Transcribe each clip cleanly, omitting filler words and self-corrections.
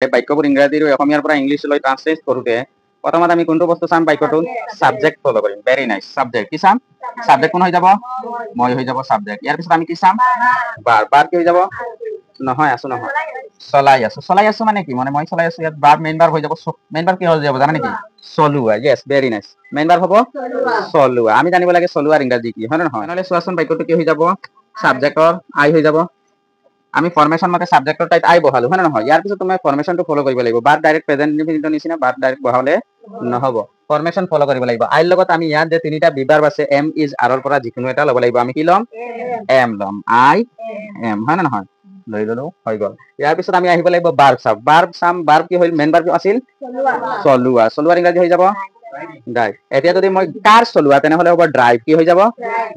বাক্যবোৰ ইংৰাজীৰ অসমীয়াৰ পৰা ইংলিছলৈ ট্ৰান্সলেট কৰোঁতে প্ৰথমত আমি কোনটো বস্তু চাম বাক্যটো সাবজেক্ট ফলো কৰিম ভেৰি নাইস সাবজেক্ট কি চাম সাবজেক্ট কোন হৈ যাব মই হৈ যাব সাবজেক্ট ইয়াৰ পিছত আমি কি চাম বাৰ বাৰ কি হৈ যাব নহয় আছো নহয় চলাই আছো মানে কি মানে মই চলাই আছো ইয়াত বাৰ মেইন বাৰ হৈ যাব মেইন বাৰ কি হৈ যাব জানা নেকি চলোৱা ইয়েস ভেৰি নাইস মেইন বাৰ হ'ব চলোৱা আমি জানিব লাগে চলোৱাৰ ইংৰাজী কি হয় নহয় নহলে চোৱাচোন বাক্যটো কি হৈ যাব সাবজেক্টৰ আই হৈ যাব আমি ফৰমেশন মতে সাবজেক্টৰ টাইপ আই বহালো হয় নহয় ইয়াৰ পিছত তুমি ফৰমেশনটো ফলো কৰিব লাগিব বাট ডাইৰেক্ট প্ৰেজেন্ট ইনফিনিটিভ নিচিনা বাট ডাইৰেক্ট বহালে নহব ফৰমেশন ফলো কৰিব লাগিব আইৰ লগত আমি ইয়াত যে তিনিটা বিভাৰ্ব আছে এম ইজ আৰৰ পৰা যিকোনো এটা ল'ব লাগিব আমি কি ল'ম এম ল'ম আই এম হয় নহয় লৈ ললো হৈ গল ইয়াৰ পিছত আমি আহিব লাগিব ভাৰ্ব ভাৰ্ব কি হল মেইন ভাৰ্ব আছিল চলোৱাৰ ইংৰাজী হৈ যাব ড্ৰাইভ এতিয়া যদি মই কাৰ চলোৱা তেনেহলে হ'ব ড্ৰাইভ কি হৈ যাব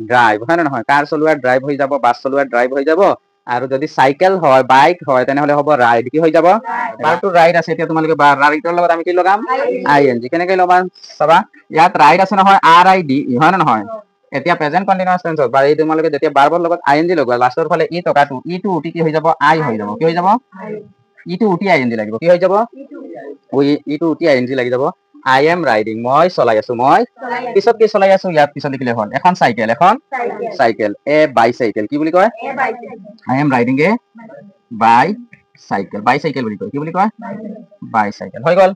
ড্ৰাইভ হয় নহয় কাৰ চলোৱাৰ ড্ৰাইভ হৈ যাব বাছ চলোৱাৰ ড্ৰাইভ হৈ যাব আৰু যদি সাইকেল হয় বাইক হয় তেনেহলে হ'ব ৰাইড কি হৈ যাব বাৰটো ৰাইড আছে এতিয়া তোমালোকে ৰাইডৰ লগত আমি কি লগাম আই এন জি কেনেকৈ লগাম চাবা ইয়াত ৰাইড আছে নহয় আৰ আই ডি হয় নহয় এতিয়া প্ৰেজেন্ট কন্টিনিউয়াস টেন্সত বা এই তোমালোকে যেতিয়া ভাৰ্বৰ লগত আই এন জি লগোৱা লাষ্টৰ ফালে ই টকাটো ই টু উটি কি হৈ যাব আই হৈ যাব কি হৈ যাব ই টু উটি আই এন জি লাগিব কি হৈ যাব ই টু উটি আই এন জি লাগি যাব I am riding মই চলাই আছো মই পিছত কি চলাই আছো ইয়াত পিছত লিখিলে হ'ল এখন চাইকেল এ বাইসাইকেল কি বুলি কয় I am riding a bicycle বুলি কয় কি বুলি কয় বাইসাইকেল হৈ গল